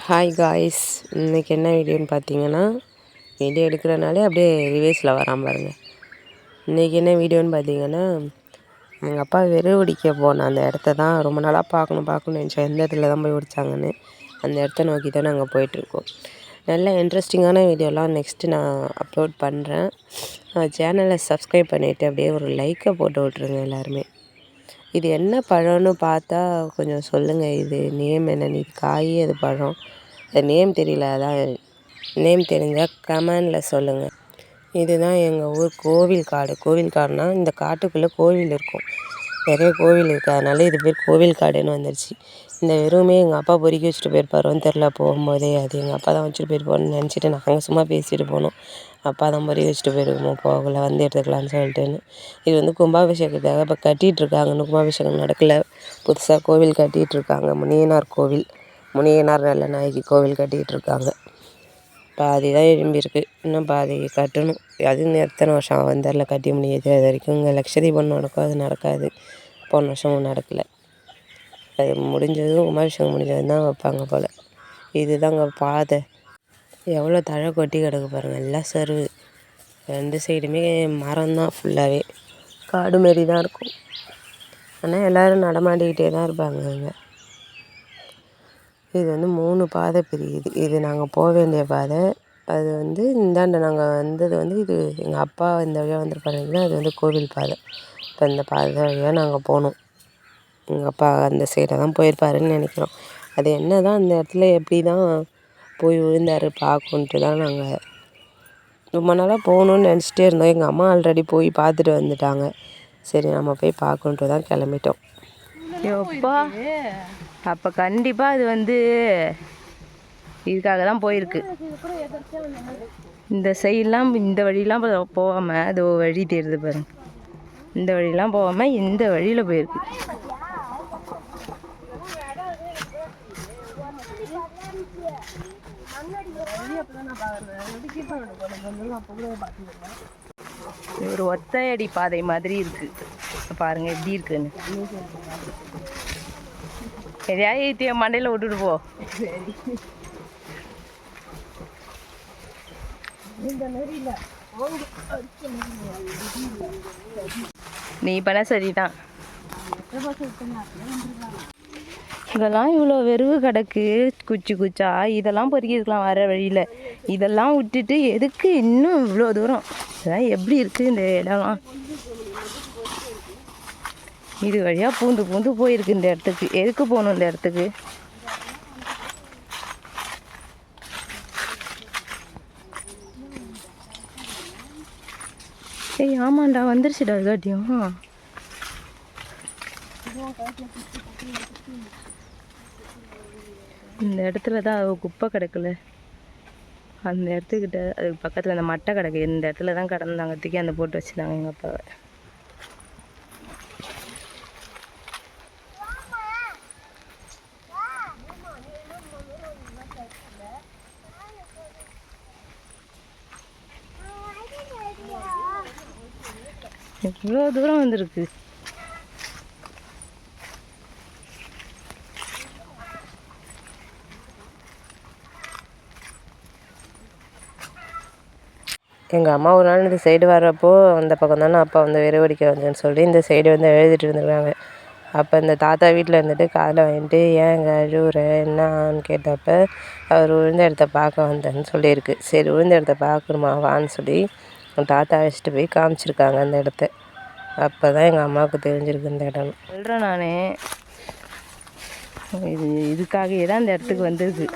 Hi guys, இன்றைக்கி என்ன வீடியோன்னு பார்த்தீங்கன்னா, வீடியோ எடுக்கிறனாலே அப்படியே ரிவேஸில் வராமல் பாருங்கள். இன்றைக்கி என்ன வீடியோன்னு பார்த்தீங்கன்னா, எங்கள் அப்பா வெறுவடிக்க போன அந்த இடத்த தான் ரொம்ப நாளாக பார்க்கணும்னு நினச்சேன். எந்த இடத்துல தான் போய் ஒடிச்சாங்கன்னு அந்த இடத்த நோக்கி தான் நாங்கள் போயிட்டுருக்கோம். நல்ல இன்ட்ரெஸ்டிங்கான வீடியோலாம் நெக்ஸ்ட்டு நான் அப்லோட் பண்ணுறேன். சேனலை சப்ஸ்கிரைப் பண்ணிவிட்டு அப்படியே ஒரு லைக்கை போட்டு விட்ருங்க எல்லாருமே. இது என்ன பழம்னு பார்த்தா கொஞ்சம் சொல்லுங்கள். இது நேம் என்னன்னு, இது காய் அது பழம், அது நேம் தெரியல. அதான் நேம் தெரிஞ்சால் கமெண்டில் சொல்லுங்கள். இதுதான் எங்கள் ஊர் கோவில் காடு. கோவில் காடுனா இந்த காட்டுக்குள்ளே கோவில் இருக்கும், நிறைய கோவில் இருக்குது, அதனால இது பேர் கோவில் காடுன்னு வந்துடுச்சு. இந்த வெறுமே எங்கள் அப்பா பொறுக்கி வச்சுட்டு போயிருப்பாரோன்னு தெரில. போகும்போதே அது எங்கள் அப்பா தான் வச்சுட்டு போயிருப்போன்னு நினச்சிட்டு நாங்கள் சும்மா பேசிட்டு போனோம். அப்பா தான் பொறுக்கி வச்சுட்டு போயிருக்கோம், போகலை வந்து எடுத்துக்கலான்னு சொல்லிட்டுன்னு. இது வந்து கும்பாபிஷேகத்துக்காக இப்போ கட்டிகிட்ருக்காங்க. இன்னும் கும்பாபிஷேகம் நடக்கலை. புதுசாக கோவில் கட்டிகிட்ருக்காங்க. முனியனார் கோவில், முனியனார் நல்ல நாயகி கோவில் கட்டிகிட்ருக்காங்க. பாதி தான் எழும்பியிருக்கு, இன்னும் பாதி கட்டணும். அது எத்தனை வருஷம் ஆகும் தெரில கட்டி முடியாது. அது வரைக்கும் இங்கே லட்சதீபம் நடக்கும், அது நடக்காது. போன வருஷமும் நடக்கலை. அது முடிஞ்சதும் கும்பாபிஷேகம் முடிஞ்சது தான் வைப்பாங்க போல். இதுதாங்க பாதை. எவ்வளோ தழை கொட்டி கிடக்கு பாருங்கள். எல்லாம் சருவு, ரெண்டு சைடுமே மரம் தான், ஃபுல்லாகவே காடு மாரி தான் இருக்கும். ஆனால் எல்லோரும் நடமாடிக்கிட்டே தான் இருப்பாங்க அங்கே. இது வந்து 3 பாதை பிரியுது. இது நாங்கள் போக வேண்டிய பாதை. அது வந்து இந்தாண்ட நாங்கள் வந்தது வந்து, இது எங்கள் அப்பா இந்த வழியாக வந்திருப்பாருங்க. அது வந்து கோவில் பாதை. இப்போ இந்த பாதை வழியாக நாங்கள் போனோம். எங்கள் அப்பா அந்த சைடாக தான் போயிருப்பாருன்னு நினைக்கிறோம். அது என்ன தான் அந்த இடத்துல எப்படி தான் போய் விழுந்தார் பார்க்கணுன்ட்டு தான் நாங்கள் ரொம்ப நாளாக போகணுன்னு நினச்சிட்டே இருந்தோம். எங்கள் அம்மா ஆல்ரெடி போய் பார்த்துட்டு வந்துட்டாங்க. சரி நம்ம போய் பார்க்கணுன்ட்டு தான் கிளம்பிட்டோம். எப்பா அப்போ கண்டிப்பாக அது வந்து இதுக்காக தான் போயிருக்கு. இந்த சைடெலாம் இந்த வழியெலாம் போகாமல் அது வழி தெரியுது பாருங்க. இந்த வழியெலாம் போகாமல் இந்த வழியில் போயிருக்கு. ஒரு ஒத்தையடி பாதை மாதிரி இருக்கு பாருங்க, எப்படி இருக்குன்னு. எதையாவது மண்டையில் விட்டுட்டு போ. நீ பண்ண சரிதான். இதெல்லாம் இவ்வளோ வெறுவு கிடக்கு, குச்சி குச்சா. இதெல்லாம் பொறுக்கிருக்கலாம் வர வழியில். இதெல்லாம் விட்டுட்டு எதுக்கு இன்னும் இவ்வளோ தூரம்? இதெல்லாம் எப்படி இருக்குது இந்த இடம்லாம்? இது வழியாக பூந்து பூந்து போயிருக்கு இந்த இடத்துக்கு. எதுக்கு போகணும் இந்த இடத்துக்கு? ஏய் ஆமாண்டா, வந்துருச்சுடா காட்டியும். இந்த இடத்துல தான் குப்பை கிடக்கல, அந்த இடத்துக்கிட்ட அது பக்கத்தில் அந்த மட்டை கிடக்கு. இந்த இடத்துல தான் கடந்தாங்க, தூக்கி அந்த போட்டு வச்சுருந்தாங்க எங்கள் அப்பாவை. எவ்வளோ தூரம் வந்திருக்கு. எங்கள் அம்மா ஒரு நாள் இந்த சைடு வர்றப்போ அந்த பக்கம் தானே அப்பா வந்து வெறுவடிக்க வந்தேன்னு சொல்லி இந்த சைடு வந்து எழுதிட்டு இருந்துருக்காங்க. அப்போ இந்த தாத்தா வீட்டில் இருந்துட்டு காதில் வாங்கிட்டு, ஏன் இங்கே அழுவுற என்னான்னு கேட்டப்ப அவர் விழுந்த இடத்த பார்க்க வந்தேன்னு சொல்லியிருக்கு. சரி விழுந்த இடத்த பார்க்கணுமா வான்னு சொல்லி தாத்தா அழைச்சிட்டு போய் காமிச்சிருக்காங்க அந்த இடத்த. அப்போ தான் எங்கள் அம்மாவுக்கு தெரிஞ்சிருக்கு இந்த இடம். சொல்கிறேன் நான், இதுக்காகவே தான் இந்த இடத்துக்கு வந்திருக்கு.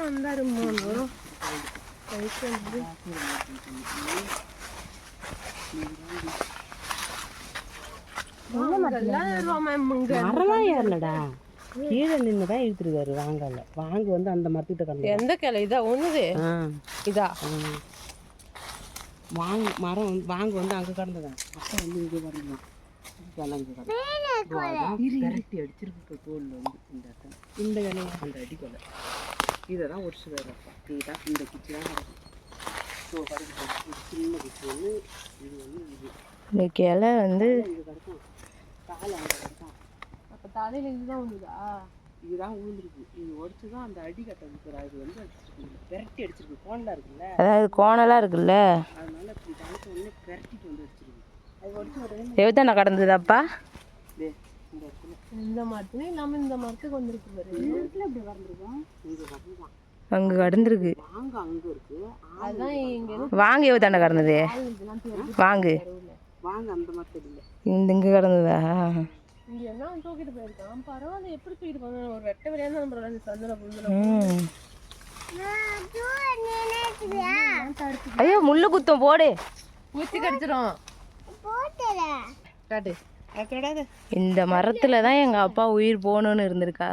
மரம்லாம் ஏறலடா, கீழே நின்று தான் இழுத்துருக்காரு. வாங்கல வாங்க வந்து அந்த மரத்துக்கிட்ட கடந்து. எந்த கிளை இதா ஒன்றுது? இதா வாங்க மரம் வந்து வாங்க வந்து அங்கே கடந்துதான். அப்போ வந்து இங்கே கடந்துதான் விரட்டி அடிச்சிருக்கு தோல் வந்து இந்த இடத்துல. இந்த இலையை அந்த அடி கொலை இதை தான் ஒடிச்சு வேறப்பா. இதுதான் இந்த குச்சி தான் கிடக்கும். ஸோ கிடைக்கும் சின்ன குச்சி வந்து இது வந்து இது இந்த கிளை வந்து இது கிடக்கும். காலை அங்கே கிடக்கும். அப்போ தலையில் இதுதான் ஒன்றுதா? இதுதான் ஊழ்ந்துருக்கு. இது ஒடிச்சு தான் அந்த அடி கட்ட இருக்கிற இது வந்து அடிச்சிருக்கு, பெரட்டி அடிச்சிருக்கு. கோணலாக இருக்குல்ல, அதாவது கோணலாக இருக்குல்ல, அதனால இப்படி தலைக்கு ஒன்று பெரட்டிட்டு வந்து அடிச்சிருக்கு. அது ஒடிச்சு உடனே எவ்வளோ கடந்ததாப்பா? இந்த இடத்துல இந்த மரத்துல இல்லாமல் இந்த மரத்துக்கு வந்துருக்கு பாரு. இந்த இடத்துல இப்படி வளர்ந்துருக்கோம். இங்கே வரலாம் அங்கே கடந்திருக்கு. வாங்க அங்கே இருக்கு. அதுதான் இங்கே வாங்க எவ்வளோ கடந்தது? வாங்கு வாங்க அந்த மரத்தில் இல்லை, இங்கே கடந்ததா? இங்கே என்ன தூக்கிட்டு போயிருக்கான். பரவாயில்ல, எப்படி தூக்கிட்டு போங்க? ஒரு வெட்ட வெளியாக தான் நம்ம சந்திர புல்ல. ஐயோ முள்ளு குத்தம் போடு, ஊற்றி கடிச்சிடும். காட்டு அதோட இந்த மரத்துல தான் எங்க அப்பா உயிர் போகணும்னு இருந்திருக்கா.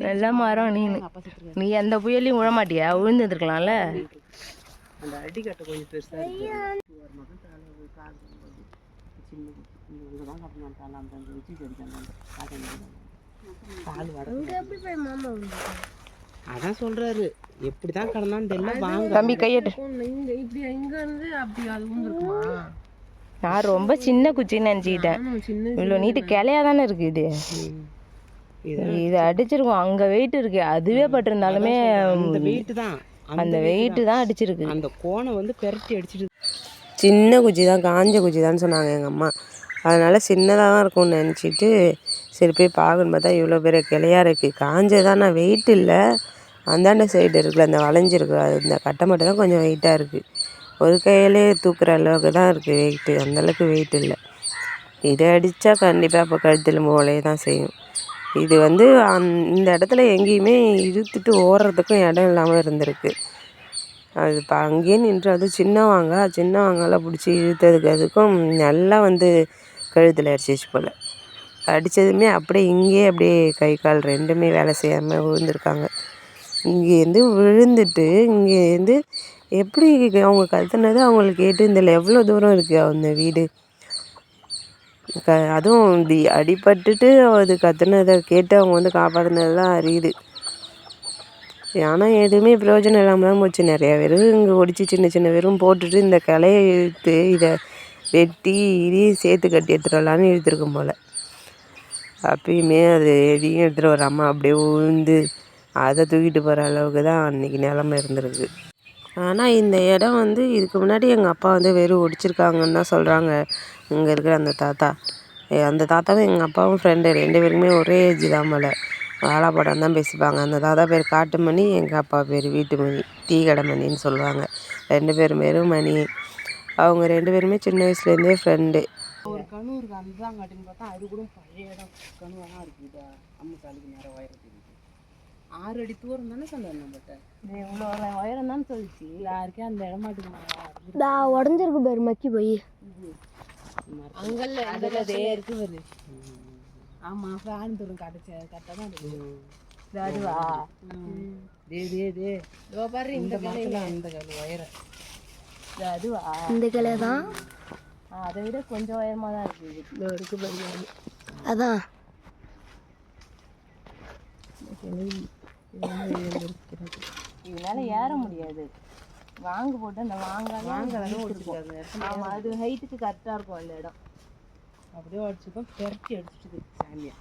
நல்ல மரம். நீ எந்த புயலையும் விழமாட்டியா? விழுந்துருக்கலாம்ல. அந்த அடி கட்ட கொஞ்சம் பெருசாக இருக்கு. ஒரு மகன் தலை கால் சின்ன இங்கே தான் கட்டினான். அந்த அந்த வச்சு கடிச்சாங்க கால் வர. அதான் சொல்றாரு, எப்படி தான் கடந்தான்னு தெரியல. வாங்க தம்பி கையட்டு. இங்கே இப்படி இங்கே இருந்து அப்படி அது இருக்குமா? நான் ரொம்ப சின்ன குச்சின்னு நினச்சிக்கிட்டேன். இவ்வளோ நீட்டு கிளையா தானே இருக்கு இது. இது அடிச்சிருக்கும். அங்கே வெயிட் இருக்கு. அதுவே பட்டிருந்தாலுமே அந்த வெயிட் தான், அந்த வெயிட்டு தான் அடிச்சிருக்கு. அந்த கோணை வந்து பெரட்டி அடிச்சிட்டு. சின்ன குச்சி தான், காஞ்ச குச்சி தான் சொன்னாங்க எங்கள் அம்மா. அதனால் சின்னதாக தான் இருக்கும்னு நினச்சிட்டு சரி போய் பார்க்கணும் பார்த்தா இவ்வளோ பெரிய கிளையா இருக்குது. காஞ்சதான், நான் வெயிட் இல்லை. அந்தாண்ட சைடு இருக்குல்ல, அந்த வளைஞ்சிருக்கு, அது இந்த கட்டை மட்டும் தான் கொஞ்சம் வெயிட்டாக இருக்குது. ஒரு கையிலே தூக்குற அளவுக்கு தான் இருக்குது வெயிட்டு, அந்தளவுக்கு வெயிட் இல்லை. இதை அடித்தா கண்டிப்பாக அப்போ கழுத்தெலும்பு ஓலையே தான் செய்யும். இது வந்து இந்த இடத்துல எங்கேயுமே இழுத்துட்டு ஓடுறதுக்கும் இடம் இல்லாமல் இருந்திருக்கு. அது இப்போ அங்கேயே நின்று, அது சின்னவாங்கலாம் பிடிச்சி இழுத்ததுக்கு அதுக்கும் நல்லா வந்து கழுத்தில் அடிச்சிச்சு போல். அடித்ததுமே அப்படியே இங்கேயே அப்படியே கை கால் ரெண்டுமே வேலை செய்யாமல் விழுந்திருக்காங்க. இங்கேருந்து விழுந்துட்டு இங்கேருந்து எப்படி அவங்க கத்துனது அவங்களுக்கு கேட்டு இந்த எவ்வளோ தூரம் இருக்குது அந்த வீடு. அதுவும் இப்படி அடிபட்டுட்டு அது கத்துனதை கேட்டு அவங்க வந்து காப்பாற்றினதுலாம் அறியுது. ஆனால் எதுவுமே பிரயோஜனம் இல்லாமல் தான் போச்சு. நிறையா வெறும் இங்கே ஒடிச்சு சின்ன சின்ன வெறும் போட்டுட்டு இந்த கிளையை இழுத்து இதை வெட்டி இதையும் சேர்த்து கட்டி எடுத்துகிட்டு வரலான்னு இழுத்துருக்கும் போல். அப்பயுமே அது எதையும் எடுத்துகிட்டு வராமல் அப்படியே விழுந்து அதை தூக்கிட்டு போகிற அளவுக்கு தான் அன்றைக்கி நிலமை இருந்திருக்கு. ஆனால் இந்த இடம் வந்து இதுக்கு முன்னாடி எங்கள் அப்பா வந்து வெறும் ஒடிச்சிருக்காங்கன்னு தான் சொல்கிறாங்க. இங்கே இருக்கிற அந்த தாத்தாவும் எங்கள் அப்பாவும் ஃப்ரெண்டு, 2 பேருக்குமே ஒரே ஏஜ் தான் போல். வாழாப்படம் தான் பேசிப்பாங்க. அந்த தாத்தா பேர் காட்டுமணி, எங்கள் அப்பா பேர் வீட்டுமணி, டீ கடை மணின்னு சொல்லுவாங்க. 2 பேரும் பேரும் மணி. அவங்க 2 பேருமே சின்ன வயசுலேருந்தே ஃப்ரெண்டு. ஒரு கணு இருக்குது, அதுதான் காட்டுன்னு பார்த்தா அது கூட பழைய இடம் கணுவாக தான் இருக்குது. அம்முக்காலுக்கு நேரம் உயரத்துக்கு 6 அடி தூரம் தானே சொன்னார் நம்மகிட்ட. இவ்வளோ உயரம் தான் சொல்லிச்சு. யாருக்கே அந்த இடமாட்டுக்கு உடஞ்சிருக்கு பாரு, மக்கி போய் அங்கல்ல அதே இருக்கு பாரு. ஆமா, ஃபேன் தூரம் கரெக்டாக தான் இருக்குது. அதுவா? பாரு இந்த காலத்தில் அந்த கால உயரம் அதுவா? இந்த கிளை தான் அதை விட கொஞ்சம் உயரமாக தான் இருக்குது. இந்த இருக்கு பாரு. அதான் இதனால ஏற முடியாது. வாங்கு போட்டு அந்த வாங்காலும் ஒடிச்சிருக்காங்க. ஆமாம், அது ஹைட்டுக்கு கரெக்டாக இருக்கும் அந்த இடம். அப்படியே அடிச்சுக்கோ, பெரட்டி அடிச்சுட்டு சாமியா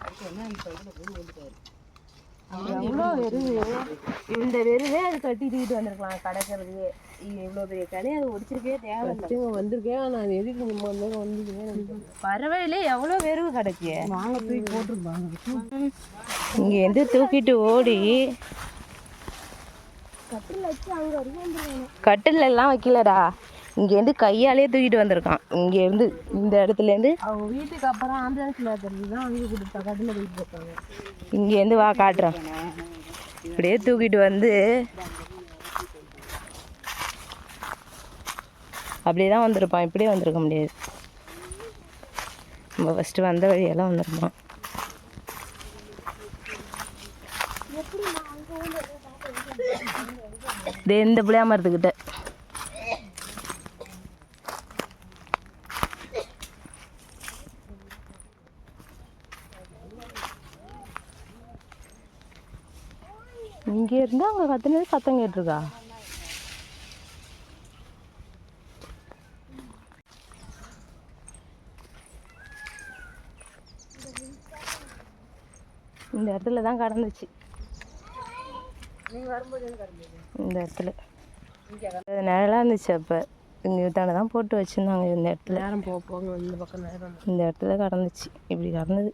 அடுத்து என்ன அந்த சைடில் போய் வந்துட்டாரு. எவ்வளோ வெறுவு, இந்த வெறுவே அது கட்டி தூக்கிட்டு வந்திருக்கலாம் கடற்கரையே. இவ்வளோ பெரிய கலையை அது ஒடிச்சிருக்கே தேவை வந்திருக்கேன். நான் எதுக்கு வந்து பறவையிலே எவ்வளோ வெறுவு கிடைக்கு. வாங்க தூக்கி போட்டுருப்பாங்க. இங்கேருந்து தூக்கிட்டு ஓடி கட்டில் எல்லாம் வைக்கலடா, இங்கேருந்து கையாலே தூக்கிட்டு வந்திருக்கான். இங்கேருந்து இந்த இடத்துலேருந்து அவங்க வீட்டுக்கு அப்புறம் ஆம்புலன்ஸில் தான் வாங்கி கொடுத்தா கட்டில் போயிட்டு இருக்காங்க. இங்கேருந்து வா காட்டுறேன். இப்படியே தூக்கிட்டு வந்து அப்படியே தான் வந்திருப்பான். இப்படியே வந்திருக்க முடியாது. நம்ம ஃபஸ்ட்டு வந்த வழியெல்லாம் வந்திருப்பான். இந்த புளியா மரத்துக்கிட்ட இங்கே இருந்து அவங்க கத்துனது சத்தம் கேட்டிருக்கா. இந்த இடத்துல தான் கடந்துச்சு. நீங்கள் வரும்போது எது கிடந்தது? இந்த இடத்துல நிழலாக இருந்துச்சு. அப்போ இங்கே தானே தான் போட்டு வச்சுருந்தாங்க. இந்த இடத்துல நேரம் போங்க இந்த பக்கம் நேரம் இந்த இடத்துல கடந்துச்சு. இப்படி கடந்தது.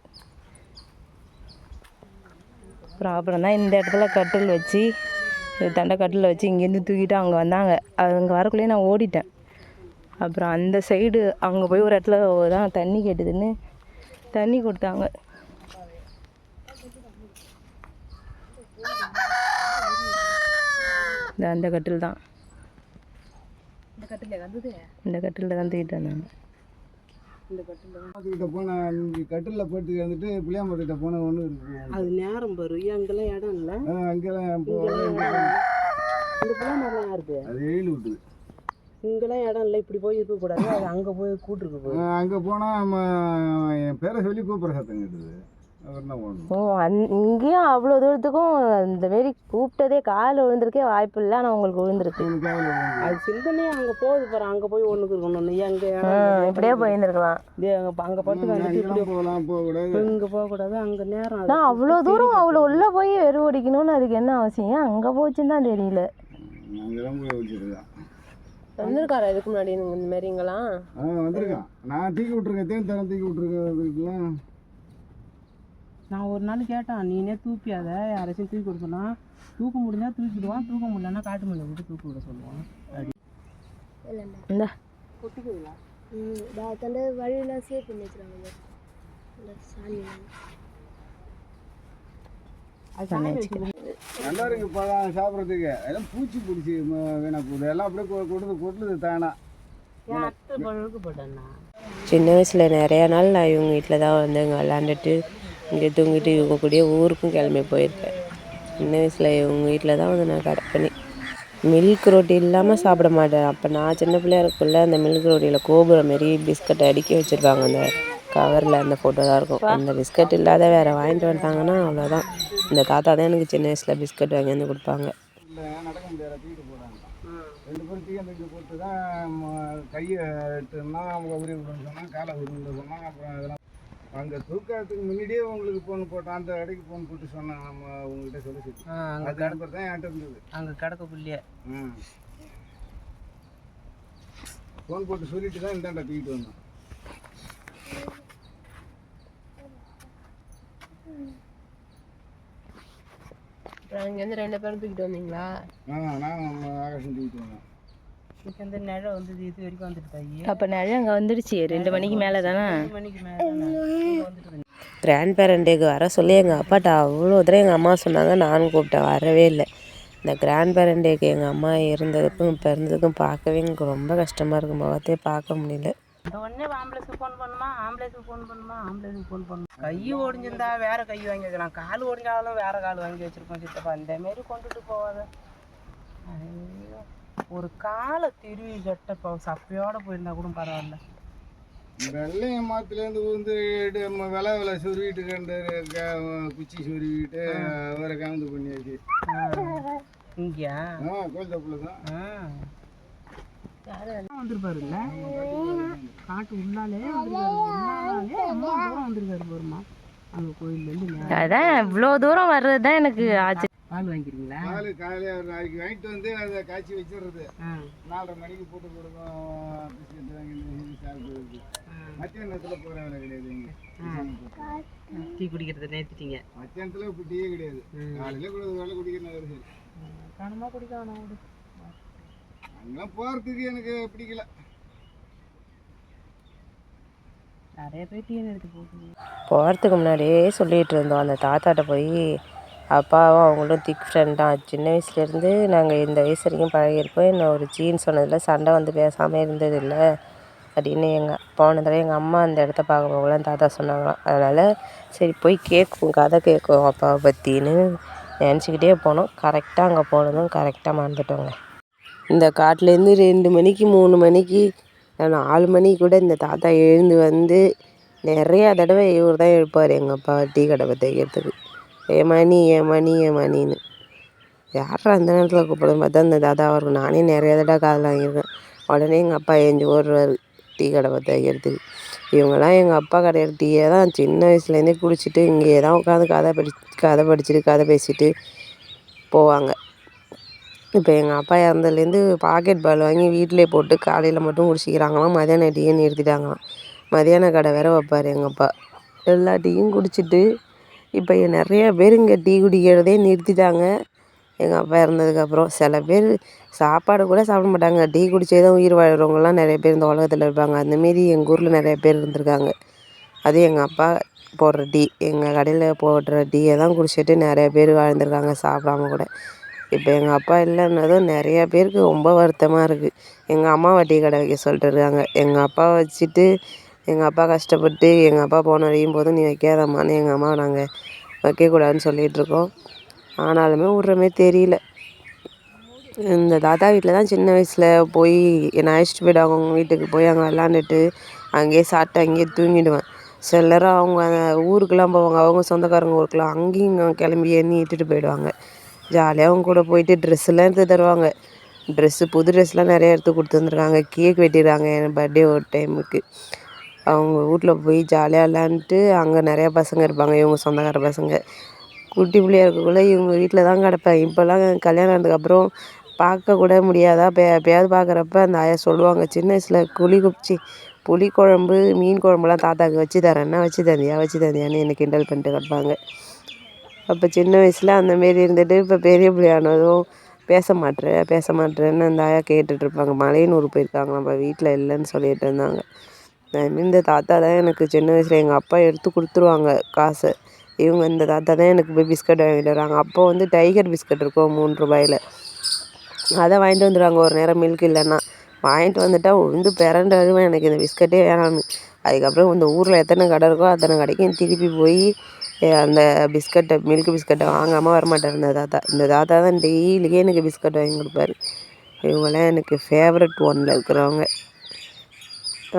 அப்புறம் தான் இந்த இடத்துல கட்டில் வச்சு தண்டை கட்டில் வச்சு இங்கேருந்து தூக்கிட்டு அங்கே வந்தாங்க. அங்கே வரக்குள்ளேயே நான் ஓடிட்டேன். அப்புறம் அந்த சைடு அங்கே போய் ஒரு இடத்துல தான் தண்ணி கேட்டுதுன்னு தண்ணி கொடுத்தாங்க. அந்த கட்டில் தான் இந்த கட்டில் வந்தது. இந்த கட்டிலில் தான் தூக்கிட்டு வந்தாங்க. இந்த கட்டில் கிட்ட போனேன். கட்டிலில் போட்டு வந்துட்டு புளியாம்பட்டிட்ட போன ஒன்று இருக்கு. அது நேரம் பாரு. அங்கெல்லாம் இடம் இல்லை. அங்கெல்லாம் இந்த புளியாமரம் யாருக்கு? அது எழில் விட்டுது. இங்கெல்லாம் இடம் இல்லை. இப்படி போய் இருக்கக்கூடாது. அது அங்கே போய் கூட்டிருக்கு போய். அங்கே போனால் என் பேரை சொல்லி கூப்பிட்ற சத்தம் கேட்டுது. அப்புறம் தான் போகணும். இங்கேயும் அவ்வளோ தூரத்துக்கும் இந்த மாரி கூப்பிட்டதே காலில் விழுந்திருக்கே வாய்ப்பு இல்லை. ஆனால் உங்களுக்கு விழுந்திருக்கு. அது சிந்தனையே அங்கே போகுது பாரு. அங்கே போய் ஒன்றுக்கு இருக்கணும். நீ அங்கே இப்படியே போயிருந்துருக்கலாம். அங்கே பட்டு வந்துட்டு இப்படி போகலாம், போகக்கூடாது. இங்கே போகக்கூடாது. அங்கே நேரம் நான் அவ்வளோ தூரம் அவ்வளோ உள்ளே போய் வெறு ஓடிக்கணும்னு அதுக்கு என்ன அவசியம்? அங்கே போச்சுன்னு தான் தெரியல. அங்கெல்லாம் போய் வச்சுருக்கான். வந்திருக்காரா இதுக்கு முன்னாடி இந்த மாரி இங்கெல்லாம்? வந்திருக்கான். நான் தூக்கி விட்ருக்கேன். தரம் தூக்கி விட்ருக்கேன். நான் ஒரு நாள் கேட்டேன், நீனே தூக்கியாத யாராச்சும் தூக்கி கொடுக்கணும்னா தூக்க முடிஞ்சா தூக்கிடுவான், தூக்க முடியலன்னா காட்டு மண்ணை விட்டு தூக்கி விட சொல்லுவான். இந்த கொட்டிக்குதுங்களா? தண்டை வழியெல்லாம் சேவ் பண்ணி வச்சுருவாங்க. நல்லா இருக்கு பழம் சாப்பிட்றதுக்கு. எல்லாம் பூச்சி பிடிச்சி வீணா போகுது. எல்லாம் அப்படியே கொட்டுது தானா. சின்ன வயசில் நிறையா நாள் நான் இவங்க வீட்டில் தான் வந்து இங்கே விளாண்டுட்டு இங்கே தூங்கிட்டு இவங்க கூடயே ஊருக்கும் கிளம்பி போயிருக்கேன். சின்ன வயசில் இவங்க வீட்டில் தான் வந்து நான் கடை பண்ணி மில்க் ரோட்டி இல்லாமல் சாப்பிட மாட்டேன். அப்போ நான் சின்ன பிள்ளையா இருக்குள்ள அந்த மில்க் ரோட்டியில் கோபுரம் மாரி பிஸ்கட்டை அடுக்கி வச்சுருப்பாங்க. அந்த கவரில் அந்த ஃபோட்டோ தான் இருக்கும். அந்த பிஸ்கட் இல்லாத வேறு வாங்கிட்டு வந்துட்டாங்கன்னா அவ்வளோதான். இந்த தாத்தா தான் எனக்கு சின்ன வயசில் பிஸ்கட் வாங்கி வந்து கொடுப்பாங்க. நடக்க முடியாத தூக்கிட்டு போகிறாங்க. 2 பேரும் தூக்கி போட்டு தான் கையை எடுத்துன்னா அவங்க உரிய விடணும்னு சொன்னால் காலை உருன்னு சொன்னாங்க. அப்புறம் அதெல்லாம் அங்கே தூக்கிறதுக்கு முன்னாடியே உங்களுக்கு ஃபோன் போட்டோம். அந்த கடைக்கு ஃபோன் போட்டு சொன்னாங்க. நம்ம உங்கள்கிட்ட சொல்லி அங்கே நம்பர் தான் என்கிட்ட இருந்தது. அங்கே கிடக்கக்குள்ளேயே ஃபோன் போட்டு சொல்லிட்டு தான் இந்தாண்ட தூக்கிட்டு வந்தோம். இங்கேருந்து 2 பேரும் தூக்கிட்டு வந்தீங்களா? நான் ஆகாஷம் தூக்கிட்டு வந்தேன். இப்போ இந்த நிழல் வந்தது. இது வரைக்கும் வந்துட்டு தாயி. அப்போ நிழல் அங்கே வந்துடுச்சு. 2 மணிக்கு மேலே தானே. 2 மணிக்கு மேலே வந்துட்டு கிராண்ட் பேரண்ட் டேக்கு வர சொல்லி எங்கள் அப்பாட்ட அவ்வளோ தூரம் எங்கள் அம்மா சொன்னாங்க. நானும் கூப்பிட்டேன், வரவே இல்லை. இந்த கிராண்ட் பேரண்ட் டேக்கு எங்கள் அம்மா இருந்ததுக்கும் இப்போ இருந்ததுக்கும் பார்க்கவே எனக்கு ரொம்ப கஷ்டமாக இருக்கும். முகத்தையே பார்க்க முடியல. உடனே ஆம்புலன்ஸுக்கு ஃபோன் பண்ணுமா, ஆம்புலன்ஸுக்கு ஃபோன் பண்ணுமா. கை ஒடிஞ்சிருந்தா வேற கை வாங்கி வைக்கலாம். கால் ஒடிஞ்சாலும் வேற கால் வாங்கி வச்சிருப்போம் சித்தப்பா. இந்த மாரி கொண்டுட்டு போவாத. ஒரு காலை திருவி கட்ட சப்பையோட போயிருந்தா கூட பரவாயில்ல. வெள்ளைய மாத்துலேருந்து வந்து விலை சொருவிட்டு கண்டு குச்சி சொருவிட்டு அவரை கலந்து பண்ணியாச்சு. இங்கேயா? கோயில் தப்புல தான் வந்துருப்பாருல்ல. காட்டு உள்ளாலே அம்மா தூரம் வந்துருக்காரு பாருமா. அங்கே கோயிலேருந்து அதான் இவ்வளோ தூரம் வர்றது தான் எனக்கு ஆச்சு. பால் வாங்கிக்கிறீங்களா? பால் காலையில் ஒரு நாளைக்கு வாங்கிட்டு வந்து அதை காய்ச்சி வச்சிடுறது. 4:30 மணிக்கு போட்டு கொடுக்கும். பிஸ்கெட் வாங்கி சாப்பிடுறது. மத்தியானத்தில் போகிற வேலை கிடையாது. இங்கே டீ குடிக்கிறத நேர்த்திட்டீங்க. மத்தியானத்தில் இப்போ டீயே கிடையாது. காலையில் கூட வேலை குடிக்கணும். சரி காணமா குடிக்கணும். அங்கெல்லாம் போகிறதுக்கு எனக்கு பிடிக்கல. நிறைய பேர் டீ எடுத்து போட்டு போகிறதுக்கு முன்னாடியே சொல்லிகிட்டு இருந்தோம். அந்த தாத்தாட்ட போய் அப்பாவும் அவங்களும் திக் ஃப்ரெண்ட் தான். சின்ன வயசுலேருந்து நாங்கள் இந்த வயசு வரைக்கும் பழகியிருப்போம். என்ன ஒரு சீன்னு சொன்னதில் சண்டை வந்து பேசாமல் இருந்ததில்லை அப்படின்னு போன தடவை எங்கள் அம்மா அந்த இடத்த பார்க்க போகலாம் தாத்தா சொன்னாங்களாம். அதனால் சரி போய் கேட்கும், கதை கேட்கும் அப்பாவை பற்றின்னு நினச்சிக்கிட்டே போனோம். கரெக்டாக அங்கே போனதும் கரெக்டாக மறந்துட்டோங்க. இந்த காட்டிலேருந்து 2 மணிக்கு 3 மணிக்கு 4 மணிக்கு கூட இந்த தாத்தா எழுந்து வந்து நிறையா தடவை இவர் தான் எழுப்பார் எங்கள் அப்பா டீ கடை பற்ற வைக்கிறதுக்கு. ஏமணின்னு யாரா அந்த நேரத்தில் கூப்பிடுன்னு பார்த்தா இந்த தாத்தாவாக இருக்கும். நானே நிறையா தடவை காதில் வாங்கியிருக்கேன். உடனே எங்கள் அப்பா எழுந்து ஓடுறாரு டீ கடை பற்ற வைக்கிறதுக்கு. இவங்கெல்லாம் எங்கள் அப்பா கடையிற டீயை தான் சின்ன வயசுலேருந்தே குடிச்சிட்டு இங்கேயே தான் உட்காந்து கதை படிச்சுட்டு கதை பேசிட்டு போவாங்க. இப்போ எங்கள் அப்பா இறந்ததுலேருந்து பாக்கெட் பால் வாங்கி வீட்டிலே போட்டு காலையில் மட்டும் குடிச்சிக்கிறாங்களாம். மதியானம் டீயை நிறுத்திட்டாங்களாம். மதியான கடை வேற வைப்பார் எங்கள் அப்பா. எல்லா டீயும் குடிச்சிட்டு இப்போ நிறைய பேர் இங்கே டீ குடிக்கிறதே நிறுத்திட்டாங்க எங்கள் அப்பா இறந்ததுக்கப்புறம். சில பேர் சாப்பாடு கூட சாப்பிட மாட்டாங்க, டீ குடிச்சே தான் உயிர் வாழ்கிறவங்கலாம் நிறைய பேர் இந்த உலகத்தில் இருப்பாங்க. அந்தமாரி எங்கள் ஊரில் நிறைய பேர் இருந்திருக்காங்க. அது எங்கள் அப்பா போடுற டீ, எங்கள் கடையில் போடுற டீயை தான் குடிச்சிட்டு நிறைய பேர் வாழ்ந்துருக்காங்க சாப்பிடாம கூட. இப்போ எங்கள் அப்பா இல்லைன்னதும் நிறையா பேருக்கு ரொம்ப வருத்தமாக இருக்குது. எங்கள் அம்மாவை டீ கடை வைக்க சொல்லிட்டு இருக்காங்க. எங்கள் அப்பாவை வச்சுட்டு எங்கள் அப்பா கஷ்டப்பட்டு எங்கள் அப்பா போன வரையும் போதும் நீ வைக்காதம்மான்னு எங்கள் அம்மாவை நாங்கள் வைக்கக்கூடாதுன்னு சொல்லிகிட்ருக்கோம். ஆனாலுமே விட்ற மாரி தெரியல. இந்த தாத்தா வீட்டில் தான் சின்ன வயசில் போய் என்னை அழைச்சிட்டு போய்டுவாங்க அவங்க வீட்டுக்கு. போய் அங்கே விளாண்டுட்டு அங்கேயே சாப்பிட்டு அங்கேயே தூங்கிடுவேன். சில நேரம் அவங்க ஊருக்கெலாம் போவாங்க, அவங்க சொந்தக்காரங்க ஊருக்கெலாம். அங்கேயும் இங்கே கிளம்பி எண்ணி இட்டுட்டு போயிடுவாங்க. ஜாலியாக அவங்க கூட போயிட்டு ட்ரெஸ்ஸெல்லாம் எடுத்து தருவாங்க. புது ட்ரெஸ்லாம் நிறைய எடுத்து கொடுத்துருந்துருக்காங்க. கேக் வெட்டிடுறாங்க என் பர்த்டே ஒரு டைமுக்கு. அவங்க வீட்டில் போய் ஜாலியாக விளாண்டுட்டு அங்கே நிறையா பசங்க இருப்பாங்க, இவங்க சொந்தக்கார பசங்க. குட்டி பிள்ளையா இருக்கக்குள்ளே இவங்க வீட்டில் தான் கிடப்பேன். இப்போல்லாம் கல்யாணம் ஆனதுக்கப்புறம் பார்க்கக்கூட முடியாதா? எப்பயாவது பார்க்குறப்ப அந்த ஆயா சொல்லுவாங்க, சின்ன வயசில் புளிக்குழம்பு மீன் குழம்புலாம் தாத்தாவுக்கு வச்சு தரேன்னா வச்சு தந்தியான்னு என்னை கிண்டல் பண்ணிட்டு கிடப்பாங்க. அப்போ சின்ன வயசில் அந்தமாரி இருந்துட்டு இப்போ பெரிய பிள்ளையானதும் பேச மாட்டேறேன்னு அந்த ஆயா கேட்டுட்ருப்பாங்க. மலையனூர் போயிருக்காங்க, நம்ம வீட்டில் இல்லைன்னு சொல்லிட்டு இருந்தாங்க. இந்த தாத்தா தான் எனக்கு சின்ன வயசில் எங்கள் அப்பா எடுத்து கொடுத்துருவாங்க காசை. இந்த தாத்தா தான் எனக்கு போய் பிஸ்கட் வாங்கிட்டு வராங்க. அப்போ டைகர் பிஸ்கட் இருக்கும் 3 ரூபாயில், அதை வாங்கிட்டு வந்துடுவாங்க ஒரு நேரம் மில்க் இல்லைன்னா. வாங்கிட்டு வந்துட்டால் பிறண்டு அழுவேன், எனக்கு இந்த பிஸ்கட்டே வேணான்னு. அதுக்கப்புறம் இந்த ஊரில் எத்தனை கடை இருக்கோ அத்தனை கடைக்கும் திருப்பி போய் அந்த மில்க் பிஸ்கட்டை வாங்காமல் வரமாட்டார் இந்த தாத்தா தான் டெய்லியே எனக்கு பிஸ்கட் வாங்கி கொடுப்பாரு. இவங்களாம் எனக்கு ஃபேவரட் 1ல் இருக்கிறவங்க.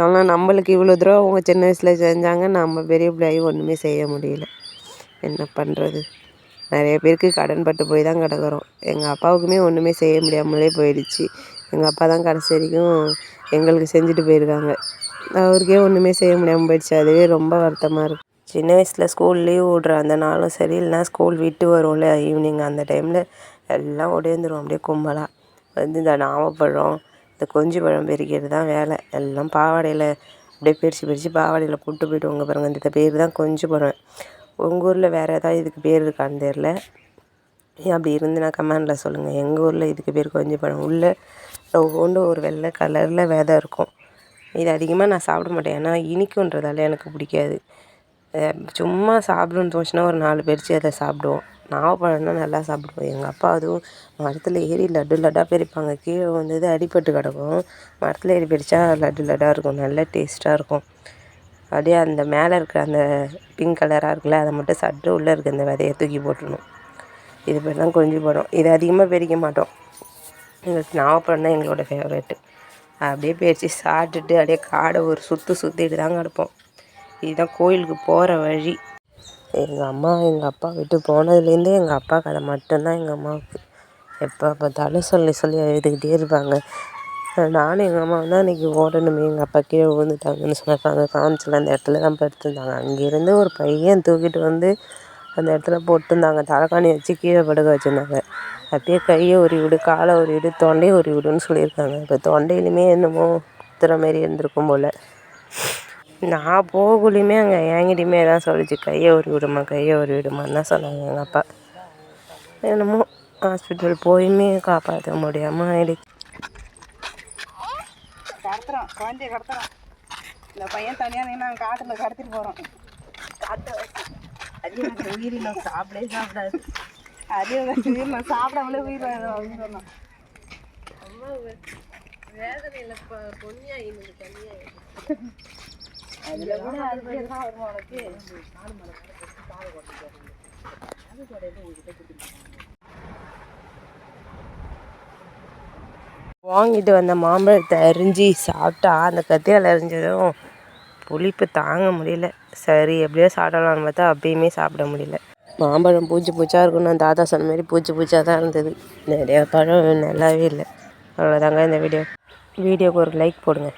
ஆனால் நம்மளுக்கு இவ்வளோ தூரம் அவங்க சின்ன வயசில் செஞ்சாங்க, நம்ம பெரிய பிள்ளையாகி ஒன்றுமே செய்ய முடியல. என்ன பண்ணுறது? நிறைய பேருக்கு கடன் பட்டு போய் தான் கிடக்குறோம். எங்கள் அப்பாவுக்குமே ஒன்றுமே செய்ய முடியாமலே போயிடுச்சு. எங்கள் அப்பா தான் கடைசி வரைக்கும் எங்களுக்கு செஞ்சுட்டு போயிருக்காங்க. அவருக்கே ஒன்றுமே செய்ய முடியாமல் போயிடுச்சு. அதுவே ரொம்ப வருத்தமாக இருக்குது. சின்ன வயசில் ஸ்கூல் லீவ் விட்ற அந்த நாளும் சரி, இல்லைனா ஸ்கூல் விட்டு வரும்ல ஈவினிங், அந்த டைமில் எல்லாம் ஓடியாந்துருவோம் அப்படியே கும்பலாக. இந்த நாவப்பழம், இந்த கொஞ்சி பழம் பறிக்கிறது தான் வேலை. எல்லாம் பாவாடையில் அப்படியே பிரித்து பாவாடையில் போட்டு போய்டுவாங்க பாருங்கள். இந்த பேர் தான் கொஞ்சி பழம். உங்கள் ஊரில் வேறு ஏதாவது இதுக்கு பேர் இருக்கான்னு தெரில. அப்படி இருந்துன்னா கமெண்டில் சொல்லுங்கள். எங்கள் ஊரில் இதுக்கு பேர் கொஞ்சி பழம். உள்ளே ஒவ்வொன்று ஒரு வெள்ளை கலரில் விதை இருக்கும். இது அதிகமாக நான் சாப்பிட மாட்டேன், ஏன்னா இனிக்குன்றதால எனக்கு பிடிக்காது. சும்மா சாப்பிடணுன்னு தோணுச்சுன்னா ஒரு 4 பறித்து அதை சாப்பிடுவோம். நாவப்பழம்னா நல்லா சாப்பிடுவோம். எங்கள் அப்பா அதுவும் மரத்தில் ஏறி லட்டாக பறிப்பாங்க. கீழே வந்தது அடிபட்டு கிடக்கும். மரத்தில் ஏறி பறித்தா லட்டாக இருக்கும், நல்ல டேஸ்ட்டாக இருக்கும். அப்படியே அந்த மேலே இருக்கிற அந்த பிங்க் கலராக இருக்குல்ல, அதை மட்டும் சாப்பிட்டு உள்ளே இருக்க அந்த விதையை தூக்கி போட்டுடணும். இது பேர் தான் கொஞ்சி பழம். இது அதிகமாக பறிக்க மாட்டோம். எங்களுக்கு நாவப்பழம் தான் எங்களோட ஃபேவரெட்டு. அப்படியே பறித்து சாப்பிட்டுட்டு அப்படியே காடை ஒரு சுற்றிட்டு தாங்க கிடப்போம். இதுதான் கோயிலுக்கு போகிற வழி. எங்கள் அப்பா விட்டு போனதுலேருந்தே எங்கள் அப்பா கதை மட்டும்தான் எங்கள் அம்மாவுக்கு. எப்போ பார்த்தாலும் சொல்லி எழுதிக்கிட்டே இருப்பாங்க. நானும் எங்கள் அம்மா தான் அன்றைக்கி ஓடணுமே, எங்கள் அப்பா கீழே விழுந்துட்டாங்கன்னு சொன்னாங்க. காமிச்சில் அந்த இடத்துல தான் படுத்துருந்தாங்க. அங்கேருந்து ஒரு பையன் தூக்கிட்டு வந்து அந்த இடத்துல போட்டுருந்தாங்க. தலைக்காணி வச்சு கீழே படுக்க வச்சுருந்தாங்க. அப்படியே கையை உருவிடு, காலை உருவிடு, தொண்டையை உருவிடுன்னு சொல்லியிருக்காங்க. இப்போ தொண்டையிலுமே என்னமோ குத்துற மாரி இருந்திருக்கும் போல். நான் போகக்குள்ளேயுமே அங்கே என்கிட்டையுமே தான் சொல்லிச்சு, கையை உருவிடுமான்னு தான் சொன்னாங்க எங்கள் அப்பா. என்னமோ ஹாஸ்பிட்டல் போயுமே காப்பாற்ற முடியாமல் ஆயிடுச்சு. குழந்தைய கடத்துறோம். இந்த பையன் தனியாக நாங்கள் காட்டில் கடத்திட்டு போகிறோம். காட்டு அது எனக்கு உயிரினம் சாப்பிடாது. அதே உயிரினம் சாப்பிடாமலே உயிரினம் அப்படின்னு சொன்னோம். அம்மா வேதனையில் பொன்னியாயின்னு தனியாக அதில் கூட அது தான் வரும் உனக்கு. வாங்கிட்டு வந்த மாம்பழத்தை அரிஞ்சு சாப்பிட்டா அந்த கத்தியால் அரிஞ்சதும் புளிப்பு தாங்க முடியல. சரி எப்படியோ சாப்பிடலான்னு பார்த்தா அப்பயுமே சாப்பிட முடியல. மாம்பழம் பூச்சாக இருக்குன்னு அந்த தாத்தா சொன்ன மாதிரி பூச்சாக தான் இருந்தது. நிறையா பழம் நல்லாவே இல்லை. அவ்வளோதாங்க இந்த வீடியோக்கு ஒரு லைக் போடுங்க.